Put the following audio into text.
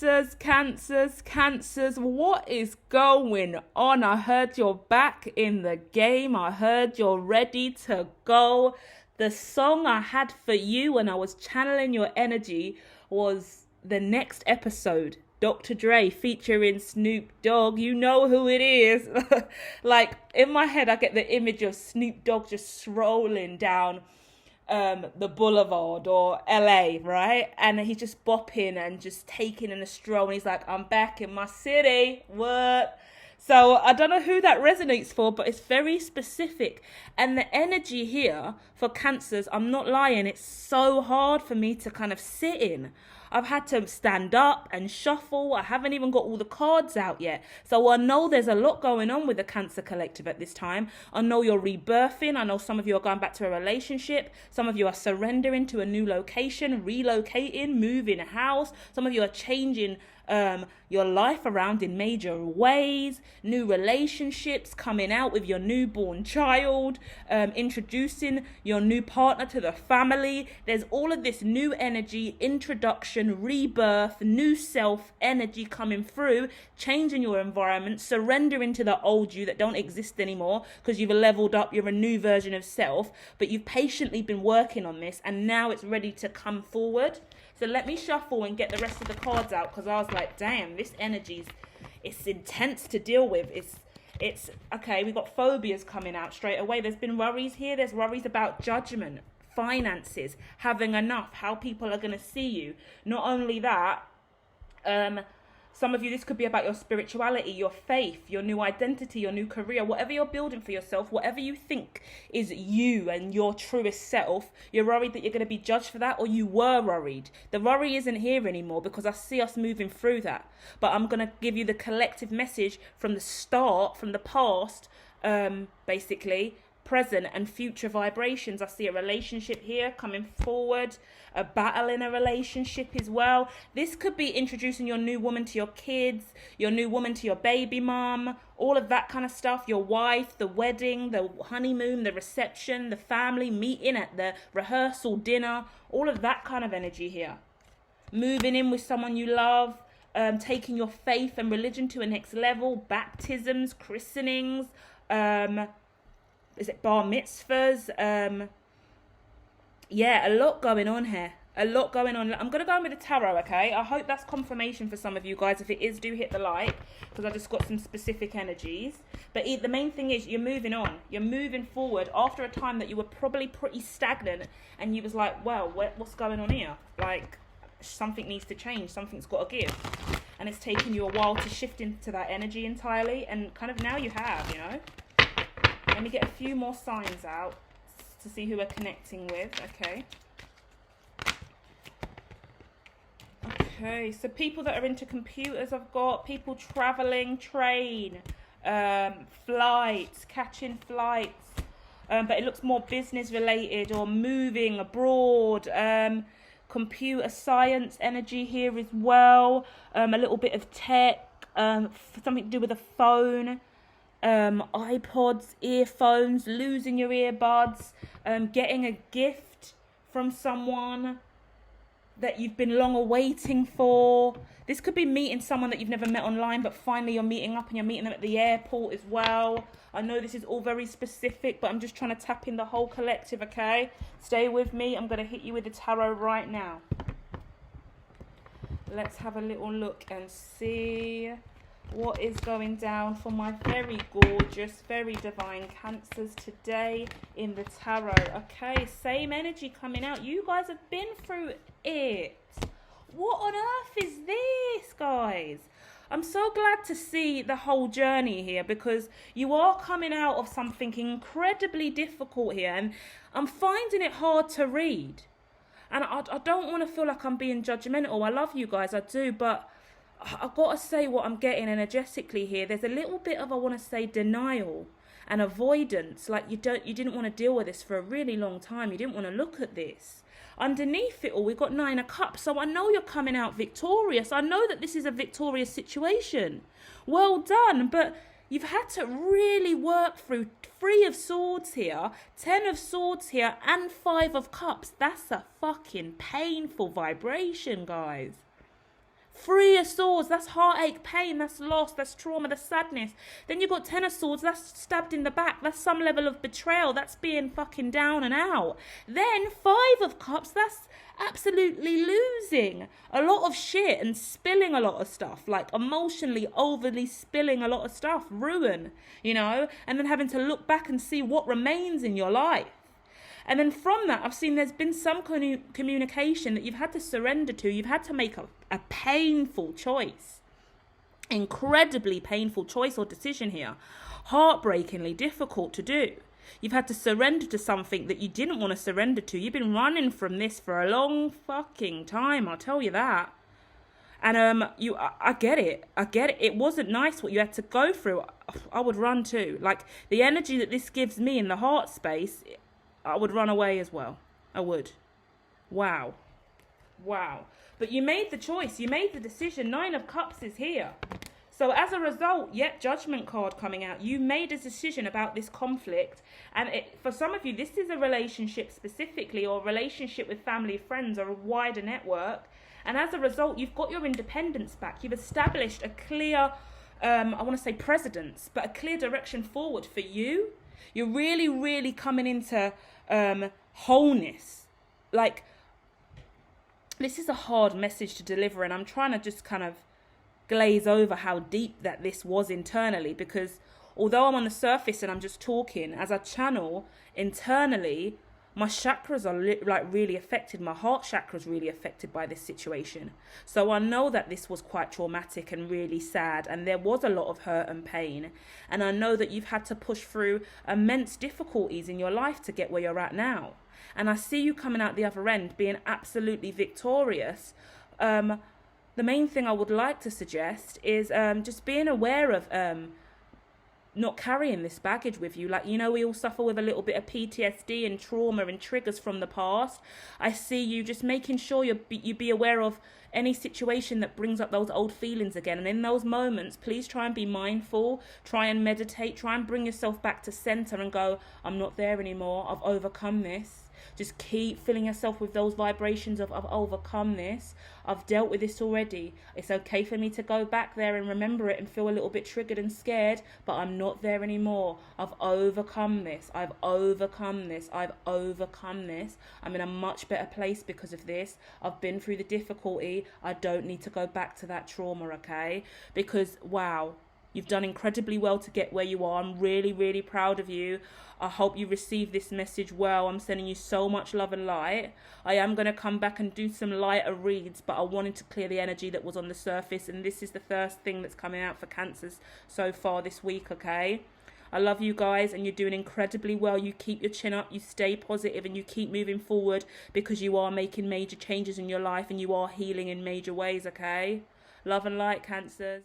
Cancers, what is going on? I heard you're back in the game. I heard you're ready to go. The song I had for you when I was channeling your energy was the next episode. Dr. Dre featuring Snoop Dogg. You know who it is. Like, in my head, I get the image of Snoop Dogg just strolling down the boulevard or LA, right? And he's just bopping and just taking in a stroll. And he's like, I'm back in my city. What? So I don't know who that resonates for, but it's very specific. And the energy here for Cancers, I'm not lying, it's so hard for me to kind of sit in. I've had to stand up and shuffle. I haven't even got all the cards out yet. So I know there's a lot going on with the Cancer Collective at this time. I know you're rebirthing. I know some of you are going back to a relationship. Some of you are surrendering to a new location, relocating, moving house. Some of you are changing your life around in major ways, new relationships, coming out with your newborn child, introducing your new partner to the family. There's all of this new energy, introduction, rebirth, new self energy coming through, changing your environment, surrendering to the old you that don't exist anymore because you've leveled up, you're a new version of self, but you've patiently been working on this and now it's ready to come forward. So let me shuffle and get the rest of the cards out because I was like, damn, this energy's, it's intense to deal with. It's okay, we've got phobias coming out straight away. There's been worries here. There's worries about judgment, finances, having enough, how people are going to see you. Not only that, some of you, this could be about your spirituality, your faith, your new identity, your new career, whatever you're building for yourself, whatever you think is you and your truest self. You're worried that you're going to be judged for that, or you were worried. The worry isn't here anymore because I see us moving through that. But I'm going to give you the collective message from the start, from the past, basically, present and future vibrations. I see a relationship here coming forward, a battle in a relationship as well. This could be introducing your new woman to your kids, your new woman to your baby mom, all of that kind of stuff, your wife, the wedding, the honeymoon, the reception, the family meeting at the rehearsal dinner, all of that kind of energy here. Moving in with someone you love, taking your faith and religion to a next level, baptisms, christenings, is it bar mitzvahs? Yeah, a lot going on here. A lot going on. I'm going to go in with the tarot, okay? I hope that's confirmation for some of you guys. If it is, do hit the like, because I just got some specific energies. But the main thing is you're moving on. You're moving forward after a time that you were probably pretty stagnant. And you was like, well, what's going on here? Like, something needs to change. Something's got to give. And it's taken you a while to shift into that energy entirely. And kind of now you have, you know? Let me get a few more signs out to see who we're connecting with. Okay, so people that are into computers, I've got people traveling, train, flights, catching flights, but it looks more business related or moving abroad. Computer science energy here as well. A little bit of tech, something to do with a phone. iPods, earphones, losing your earbuds, getting a gift from someone that you've been long awaiting for. This could be meeting someone that you've never met online, but finally you're meeting up and you're meeting them at the airport as well. I know this is all very specific, but I'm just trying to tap in the whole collective, okay? Stay with me. I'm going to hit you with the tarot right now. Let's have a little look and see what is going down for my very gorgeous, very divine Cancers today in the tarot. Okay, same energy coming out. You guys have been through it. What on earth is this, guys? I'm so glad to see the whole journey here because you are coming out of something incredibly difficult here, and I'm finding it hard to read. And I don't want to feel like I'm being judgmental. I love you guys, I do, but I've got to say what I'm getting energetically here. There's a little bit of, I want to say, denial and avoidance. Like you didn't want to deal with this for a really long time. You didn't want to look at this. Underneath it all, we've got 9 of Cups. So I know you're coming out victorious. I know that this is a victorious situation. Well done. But you've had to really work through 3 of Swords here, 10 of Swords here, and 5 of Cups. That's a fucking painful vibration, guys. Three of Swords, that's heartache, pain, that's loss, that's trauma, that's sadness. Then you've got Ten of Swords, that's stabbed in the back, that's some level of betrayal, that's being fucking down and out. Then Five of Cups, that's absolutely losing a lot of shit and spilling a lot of stuff, like emotionally overly spilling a lot of stuff, ruin, you know, and then having to look back and see what remains in your life. And then from that, I've seen there's been some communication that you've had to surrender to. You've had to make a painful choice. Incredibly painful choice or decision here. Heartbreakingly difficult to do. You've had to surrender to something that you didn't want to surrender to. You've been running from this for a long fucking time, I'll tell you that. And I get it. I get it. It wasn't nice what you had to go through. I would run too. Like, the energy that this gives me in the heart space, I would run away as well. I would. Wow. Wow. But you made the choice. You made the decision. Nine of Cups is here. So as a result, yet Judgment card coming out. You made a decision about this conflict. And for some of you, this is a relationship specifically, or a relationship with family, friends, or a wider network. And as a result, you've got your independence back. You've established a clear, I want to say precedence, but a clear direction forward for you. You're really, really coming into wholeness. Like, this is a hard message to deliver, and I'm trying to just kind of glaze over how deep that this was internally, because although I'm on the surface and I'm just talking, as I channel internally, my chakras are really affected. My heart chakra is really affected by this situation. So I know that this was quite traumatic and really sad, and there was a lot of hurt and pain. And I know that you've had to push through immense difficulties in your life to get where you're at now. And I see you coming out the other end being absolutely victorious. The main thing I would like to suggest is just being aware of not carrying this baggage with you. Like, you know, we all suffer with a little bit of PTSD and trauma and triggers from the past. I see you just making sure you be aware of any situation that brings up those old feelings again. And in those moments, please try and be mindful, try and meditate, try and bring yourself back to center and go, I'm not there anymore, I've overcome this. Just keep filling yourself with those vibrations of I've overcome this. I've dealt with this already. It's okay for me to go back there and remember it and feel a little bit triggered and scared, but I'm not there anymore. I've overcome this. I've overcome this. I've overcome this. I'm in a much better place because of this. I've been through the difficulty. I don't need to go back to that trauma, okay? Because, wow, you've done incredibly well to get where you are. I'm really, really proud of you. I hope you receive this message well. I'm sending you so much love and light. I am going to come back and do some lighter reads, but I wanted to clear the energy that was on the surface, and this is the first thing that's coming out for Cancers so far this week, okay? I love you guys, and you're doing incredibly well. You keep your chin up, you stay positive, and you keep moving forward, because you are making major changes in your life and you are healing in major ways, okay? Love and light, Cancers.